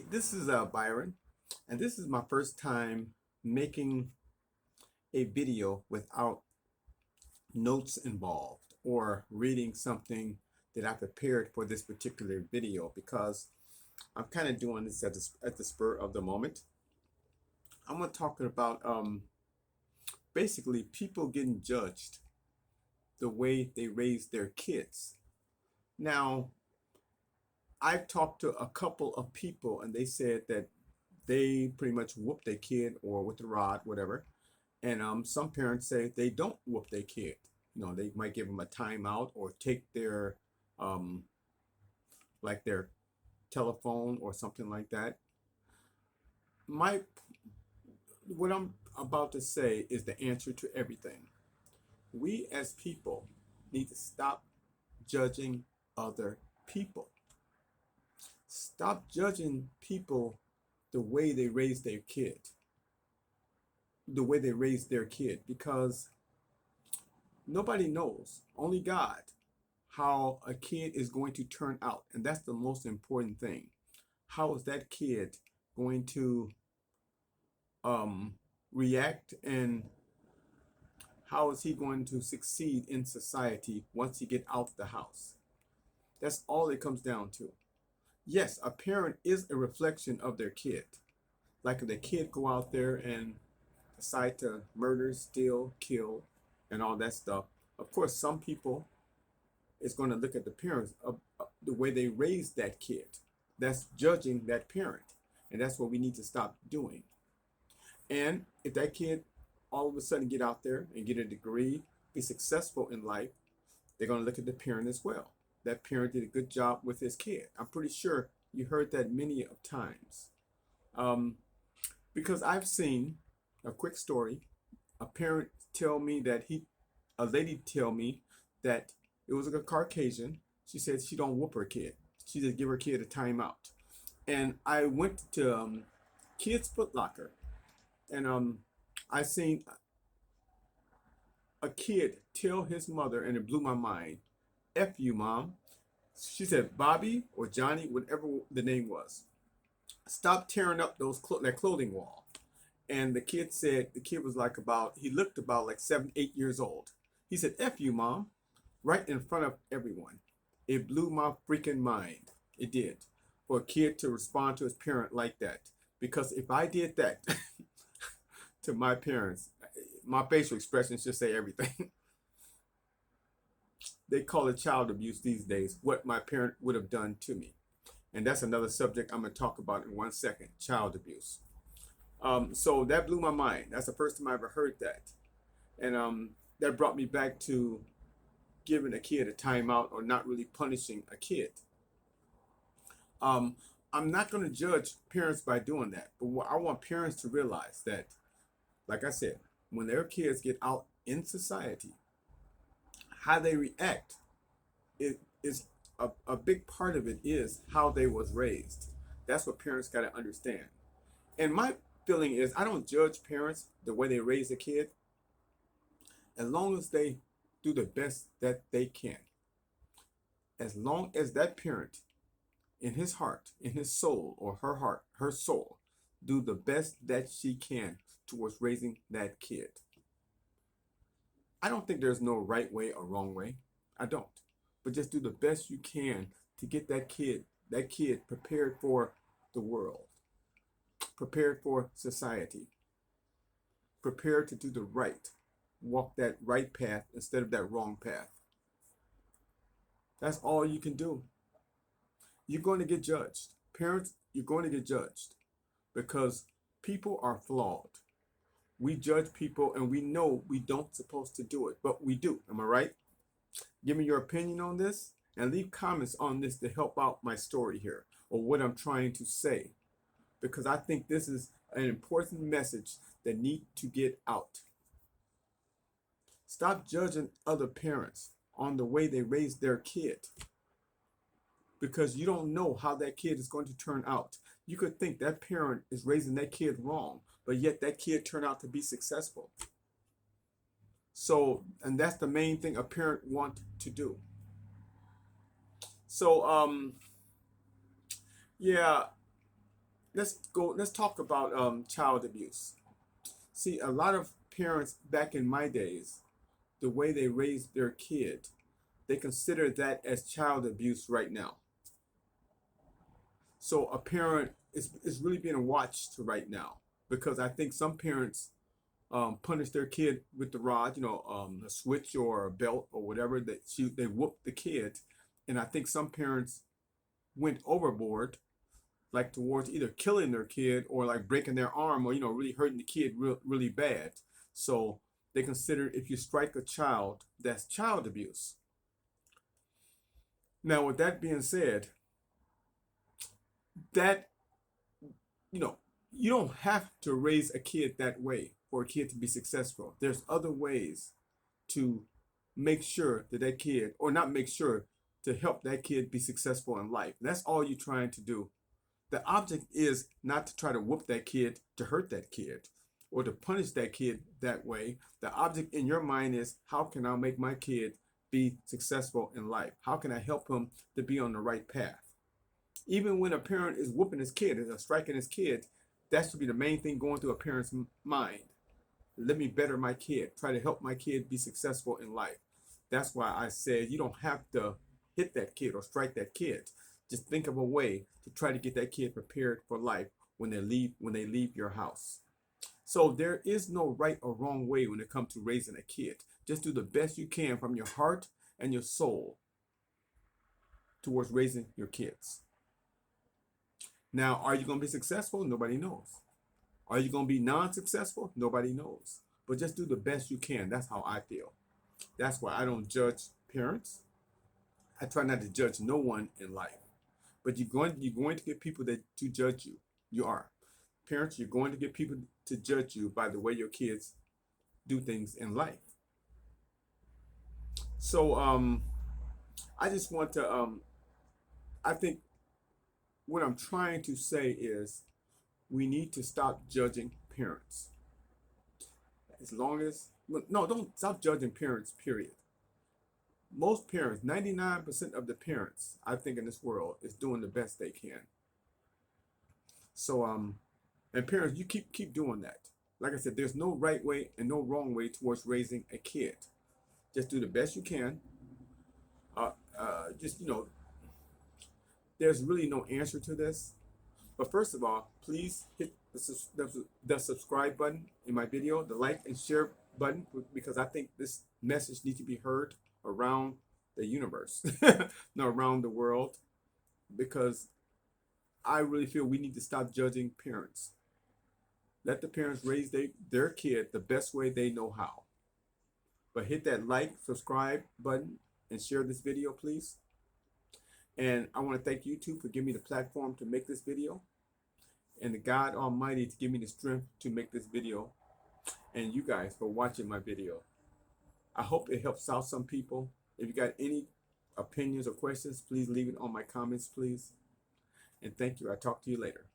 This is Byron, and this is my first time making a video without notes involved or reading something that I prepared for this particular video because I'm kind of doing this at the spur of the moment. I'm going to talk about basically people getting judged the way they raise their kids. Now, I've talked to a couple of people and they said that they pretty much whoop their kid or with the rod, whatever. And some parents say they don't whoop their kid. They might give them a timeout or take their um, like their telephone or something like that. My what I'm about to say is the answer to everything. We as people need to stop judging other people. Stop judging people the way they raise their kid, the way they raise their kid, because nobody knows, only God, how a kid is going to turn out. And that's the most important thing. How is that kid going to um, react, and how is he going to succeed in society once he get out the house? That's all it comes down to. Yes, a parent is a reflection of their kid. Like if the kid go out there and decide to murder, steal, kill, and all that stuff. Of course, some people is going to look at the parents of the way they raised that kid. That's judging that parent, and that's what we need to stop doing. And if that kid all of a sudden get out there and get a degree, be successful in life, they're going to look at the parent as well. That parent did a good job with his kid. I'm pretty sure you heard that many of times. Um, because I've seen a quick story. A parent tell me that a lady tell me that it was a Caucasian. She said she don't whoop her kid. She just give her kid a timeout. And I went to Kids Foot Locker, and I seen a kid tell his mother, and it blew my mind. F you, mom. She said Bobby or Johnny, whatever the name was. Stop tearing up that clothing wall. And the kid was like he looked about like 7, 8 years old. He said, F you, mom, right in front of everyone. It blew my freaking mind. It did. For a kid to respond to his parent like that. Because if I did that to my parents, my facial expressions should say everything. They call it child abuse these days, what my parent would have done to me. And that's another subject I'm going to talk about in 1 second, child abuse. So that blew my mind. That's the first time I ever heard that. And that brought me back to giving a kid a timeout or not really punishing a kid. Um, I'm not going to judge parents by doing that, but I want parents to realize that, like I said, when their kids get out in society, how they react it is a big part of it is how they was raised. That's what parents got to understand. And my feeling is I don't judge parents the way they raise a kid as long as they do the best that they can. As long as that parent in his heart, in his soul, or her heart, her soul, do the best that she can towards raising that kid. I don't think there's no right way or wrong way. I don't. But just do the best you can to get that kid prepared for the world, prepared for society, prepared to do the right, walk that right path instead of that wrong path. That's all you can do. You're going to get judged. Parents, you're going to get judged because people are flawed. We judge people and we know we don't supposed to do it, but we do. Am I right? Give me your opinion on this and leave comments on this to help out my story here or what I'm trying to say, because I think this is an important message that need to get out. Stop judging other parents on the way they raise their kid, because you don't know how that kid is going to turn out. You could think that parent is raising that kid wrong, but yet that kid turned out to be successful. So, and that's the main thing a parent want to do. So, yeah, let's talk about child abuse. See, a lot of parents back in my days, the way they raised their kid, they consider that as child abuse right now. So a parent is really being watched right now, because I think some parents punish their kid with the rod, a switch or a belt or whatever, that they whoop the kid. And I think some parents went overboard, like towards either killing their kid or like breaking their arm, or really hurting the kid really bad. So they consider, if you strike a child, that's child abuse. Now, with that being said, that you know you don't have to raise a kid that way for a kid to be successful. There's other ways to make sure that kid, or not make sure, to help that kid be successful in life. That's all you're trying to do. The object is not to try to whoop that kid, to hurt that kid, or to punish that kid that way. The object in your mind is, how can I make my kid be successful in life? How can I help him to be on the right path? Even when a parent is whooping his kid, or striking his kid, that should be the main thing going through a parent's mind. Let me better my kid, try to help my kid be successful in life. That's why I said you don't have to hit that kid or strike that kid. Just think of a way to try to get that kid prepared for life when they leave your house. So there is no right or wrong way when it comes to raising a kid. Just do the best you can from your heart and your soul towards raising your kids. Now, are you going to be successful? Nobody knows. Are you going to be non-successful? Nobody knows. But just do the best you can. That's how I feel. That's why I don't judge parents. I try not to judge no one in life. But you're going to get people to judge you. You are. Parents, you're going to get people to judge you by the way your kids do things in life. So I just want to I think what I'm trying to say is, we need to stop judging parents. As long as, no, don't stop judging parents, period. Most parents, 99% of the parents, I think, in this world is doing the best they can. So and parents, you keep doing that. Like I said, there's no right way and no wrong way towards raising a kid. Just do the best you can. Just there's really no answer to this. But first of all, please hit the subscribe button in my video, the like and share button, because I think this message needs to be heard around the universe, no, around the world, because I really feel we need to stop judging parents. Let the parents raise their kid the best way they know how. But hit that like, subscribe button, and share this video, please. And I want to thank YouTube for giving me the platform to make this video, and the God Almighty to give me the strength to make this video, and you guys for watching my video. I hope it helps out some people. If you got any opinions or questions, please leave it on my comments, please. And thank you. I'll talk to you later.